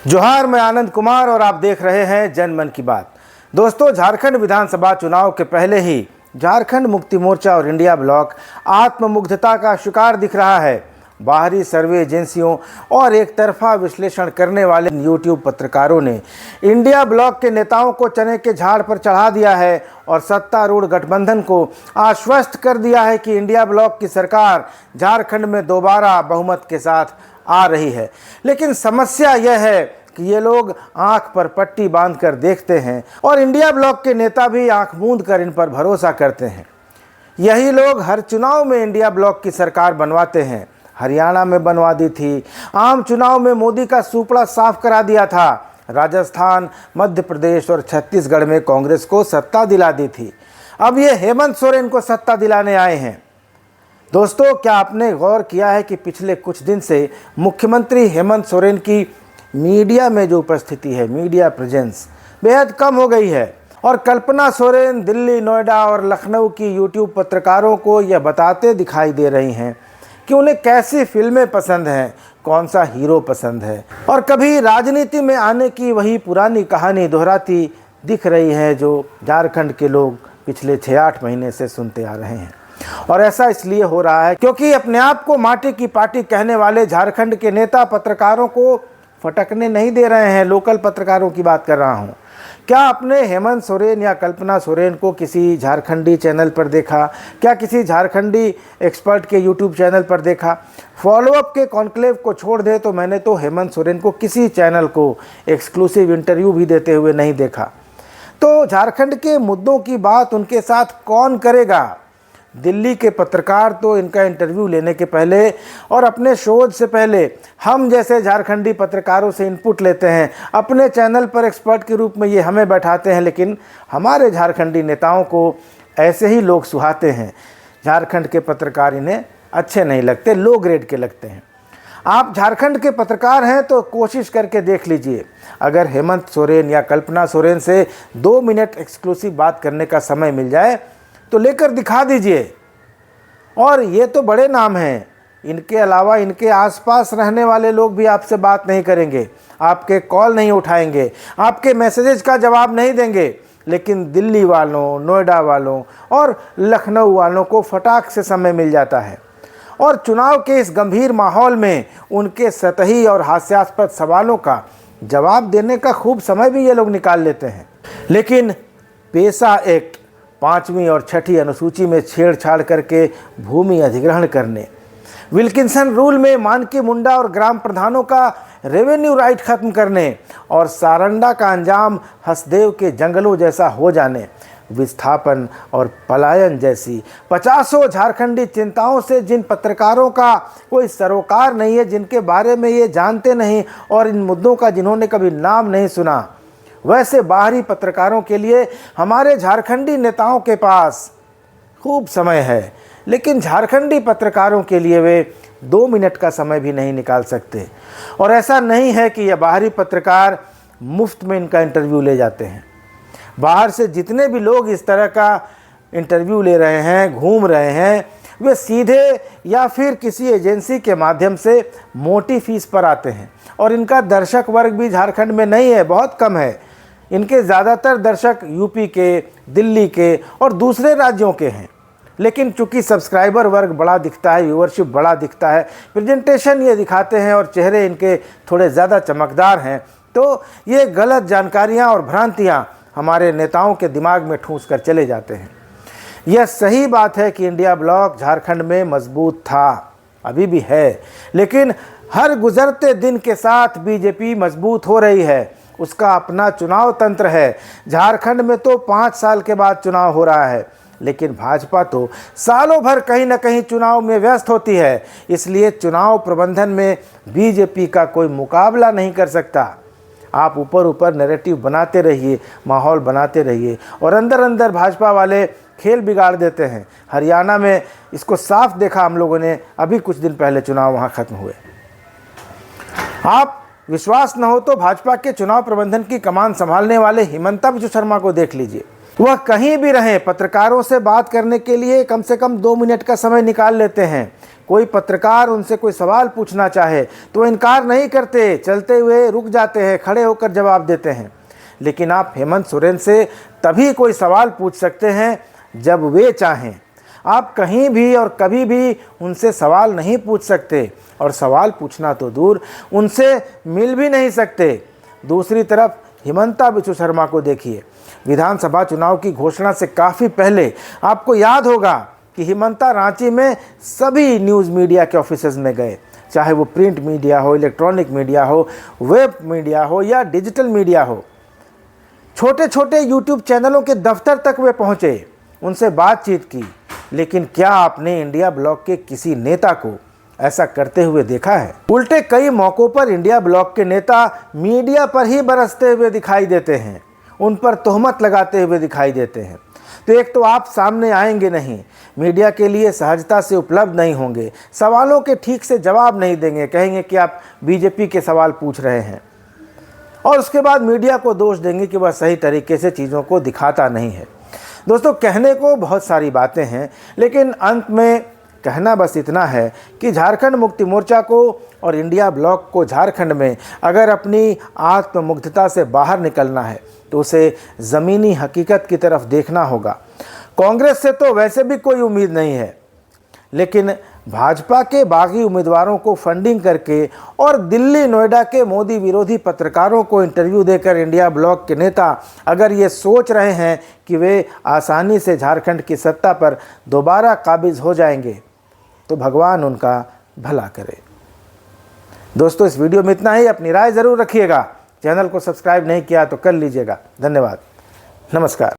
जोहार, मैं आनंद कुमार और आप देख रहे हैं जन मन की बात। दोस्तों, झारखंड विधानसभा चुनाव के पहले ही झारखंड मुक्ति मोर्चा और इंडिया ब्लॉक आत्ममुग्धता का शिकार दिख रहा है। बाहरी सर्वे एजेंसियों और एक तरफा विश्लेषण करने वाले यूट्यूब पत्रकारों ने इंडिया ब्लॉक के नेताओं को चने के झाड़ पर चढ़ा दिया है और सत्तारूढ़ गठबंधन को आश्वस्त कर दिया है कि इंडिया ब्लॉक की सरकार झारखंड में दोबारा बहुमत के साथ आ रही है। लेकिन समस्या यह है कि ये लोग आंख पर पट्टी बांधकर देखते हैं और इंडिया ब्लॉक के नेता भी आंख मूंद कर इन पर भरोसा करते हैं। यही लोग हर चुनाव में इंडिया ब्लॉक की सरकार बनवाते हैं। हरियाणा में बनवा दी थी, आम चुनाव में मोदी का सुपड़ा साफ करा दिया था, राजस्थान, मध्य प्रदेश और छत्तीसगढ़ में कांग्रेस को सत्ता दिला दी थी। अब ये हेमंत सोरेन को सत्ता दिलाने आए हैं। दोस्तों, क्या आपने गौर किया है कि पिछले कुछ दिन से मुख्यमंत्री हेमंत सोरेन की मीडिया में जो उपस्थिति है, मीडिया प्रेजेंस बेहद कम हो गई है और कल्पना सोरेन दिल्ली, नोएडा और लखनऊ की यूट्यूब पत्रकारों को यह बताते दिखाई दे रही हैं कि उन्हें कैसी फिल्में पसंद हैं, कौन सा हीरो पसंद है, और कभी राजनीति में आने की वही पुरानी कहानी दोहराती दिख रही है जो झारखंड के लोग पिछले 6-8 महीने से सुनते आ रहे हैं। और ऐसा इसलिए हो रहा है क्योंकि अपने आप को माटी की पार्टी कहने वाले झारखंड के नेता पत्रकारों को फटकने नहीं दे रहे हैं। लोकल पत्रकारों की बात कर रहा हूं। क्या आपने हेमंत सोरेन या कल्पना सोरेन को किसी झारखंडी चैनल पर देखा? क्या किसी झारखंडी एक्सपर्ट के यूट्यूब चैनल पर देखा? फॉलोअप के कॉन्क्लेव को छोड़ दे तो मैंने तो हेमंत सोरेन को किसी चैनल को एक्सक्लूसिव इंटरव्यू भी देते हुए नहीं देखा। तो झारखंड के मुद्दों की बात उनके साथ कौन करेगा? दिल्ली के पत्रकार तो इनका इंटरव्यू लेने के पहले और अपने शोध से पहले हम जैसे झारखंडी पत्रकारों से इनपुट लेते हैं। अपने चैनल पर एक्सपर्ट के रूप में ये हमें बैठाते हैं, लेकिन हमारे झारखंडी नेताओं को ऐसे ही लोग सुहाते हैं। झारखंड के पत्रकार इन्हें अच्छे नहीं लगते, लो ग्रेड के लगते हैं। आप झारखंड के पत्रकार हैं तो कोशिश करके देख लीजिए, अगर हेमंत सोरेन या कल्पना सोरेन से 2 मिनट एक्सक्लूसिव बात करने का समय मिल जाए तो लेकर दिखा दीजिए। और ये तो बड़े नाम हैं, इनके अलावा इनके आसपास रहने वाले लोग भी आपसे बात नहीं करेंगे, आपके कॉल नहीं उठाएंगे, आपके मैसेजेस का जवाब नहीं देंगे। लेकिन दिल्ली वालों, नोएडा वालों और लखनऊ वालों को फटाक से समय मिल जाता है और चुनाव के इस गंभीर माहौल में उनके सतही और हास्यास्पद सवालों का जवाब देने का खूब समय भी ये लोग निकाल लेते हैं। लेकिन पेशा एक्ट 5वीं और 6ठी अनुसूची में छेड़छाड़ करके भूमि अधिग्रहण करने, विल्किंसन रूल में मानकी मुंडा और ग्राम प्रधानों का रेवेन्यू राइट खत्म करने और सारंडा का अंजाम हसदेव के जंगलों जैसा हो जाने, विस्थापन और पलायन जैसी 50 झारखंडी चिंताओं से जिन पत्रकारों का कोई सरोकार नहीं है, जिनके बारे में ये जानते नहीं और इन मुद्दों का जिन्होंने कभी नाम नहीं सुना, वैसे बाहरी पत्रकारों के लिए हमारे झारखंडी नेताओं के पास खूब समय है, लेकिन झारखंडी पत्रकारों के लिए वे 2 मिनट का समय भी नहीं निकाल सकते। और ऐसा नहीं है कि यह बाहरी पत्रकार मुफ्त में इनका इंटरव्यू ले जाते हैं। बाहर से जितने भी लोग इस तरह का इंटरव्यू ले रहे हैं, घूम रहे हैं, वे सीधे या फिर किसी एजेंसी के माध्यम से मोटी फीस पर आते हैं और इनका दर्शक वर्ग भी झारखंड में नहीं है, बहुत कम है। इनके ज़्यादातर दर्शक यूपी के, दिल्ली के और दूसरे राज्यों के हैं। लेकिन चूंकि सब्सक्राइबर वर्ग बड़ा दिखता है, व्यूअरशिप बड़ा दिखता है, प्रेजेंटेशन ये दिखाते हैं और चेहरे इनके थोड़े ज़्यादा चमकदार हैं, तो ये गलत जानकारियां और भ्रांतियां हमारे नेताओं के दिमाग में ठूंस कर चले जाते हैं। यह सही बात है कि इंडिया ब्लॉक झारखंड में मजबूत था, अभी भी है, लेकिन हर गुजरते दिन के साथ बीजेपी मजबूत हो रही है। उसका अपना चुनाव तंत्र है। झारखंड में तो 5 साल के बाद चुनाव हो रहा है, लेकिन भाजपा तो सालों भर कहीं ना कहीं चुनाव में व्यस्त होती है। इसलिए चुनाव प्रबंधन में बीजेपी का कोई मुकाबला नहीं कर सकता। आप ऊपर ऊपर नैरेटिव बनाते रहिए, माहौल बनाते रहिए और अंदर अंदर भाजपा वाले खेल बिगाड़ देते हैं। हरियाणा में इसको साफ देखा हम लोगों ने, अभी कुछ दिन पहले चुनाव वहाँ खत्म हुए। आप विश्वास न हो तो भाजपा के चुनाव प्रबंधन की कमान संभालने वाले हिमंता बिश्व शर्मा को देख लीजिए। वह कहीं भी रहें, पत्रकारों से बात करने के लिए कम से कम 2 मिनट का समय निकाल लेते हैं। कोई पत्रकार उनसे कोई सवाल पूछना चाहे तो इनकार नहीं करते, चलते हुए रुक जाते हैं, खड़े होकर जवाब देते हैं। लेकिन आप हेमंत सोरेन से तभी कोई सवाल पूछ सकते हैं जब वे चाहें। आप कहीं भी और कभी भी उनसे सवाल नहीं पूछ सकते, और सवाल पूछना तो दूर, उनसे मिल भी नहीं सकते। दूसरी तरफ हिमंता बिस्वा शर्मा को देखिए। विधानसभा चुनाव की घोषणा से काफ़ी पहले आपको याद होगा कि हिमंता रांची में सभी न्यूज़ मीडिया के ऑफिसेज में गए, चाहे वो प्रिंट मीडिया हो, इलेक्ट्रॉनिक मीडिया हो, वेब मीडिया हो या डिजिटल मीडिया हो। छोटे छोटे यूट्यूब चैनलों के दफ्तर तक वे पहुँचे, उनसे बातचीत की। लेकिन क्या आपने इंडिया ब्लॉक के किसी नेता को ऐसा करते हुए देखा है? उल्टे कई मौक़ों पर इंडिया ब्लॉक के नेता मीडिया पर ही बरसते हुए दिखाई देते हैं, उन पर तोहमत लगाते हुए दिखाई देते हैं। तो एक तो आप सामने आएंगे नहीं, मीडिया के लिए सहजता से उपलब्ध नहीं होंगे, सवालों के ठीक से जवाब नहीं देंगे, कहेंगे कि आप बीजेपी के सवाल पूछ रहे हैं, और उसके बाद मीडिया को दोष देंगे कि वह सही तरीके से चीज़ों को दिखाता नहीं है। दोस्तों, कहने को बहुत सारी बातें हैं, लेकिन अंत में कहना बस इतना है कि झारखंड मुक्ति मोर्चा को और इंडिया ब्लॉक को झारखंड में अगर अपनी आत्ममुग्धता से बाहर निकलना है तो उसे ज़मीनी हकीकत की तरफ देखना होगा। कांग्रेस से तो वैसे भी कोई उम्मीद नहीं है, लेकिन भाजपा के बागी उम्मीदवारों को फंडिंग करके और दिल्ली नोएडा के मोदी विरोधी पत्रकारों को इंटरव्यू देकर इंडिया ब्लॉक के नेता अगर ये सोच रहे हैं कि वे आसानी से झारखंड की सत्ता पर दोबारा काबिज हो जाएंगे, तो भगवान उनका भला करे। दोस्तों, इस वीडियो में इतना ही। अपनी राय ज़रूर रखिएगा। चैनल को सब्सक्राइब नहीं किया तो कर लीजिएगा। धन्यवाद, नमस्कार।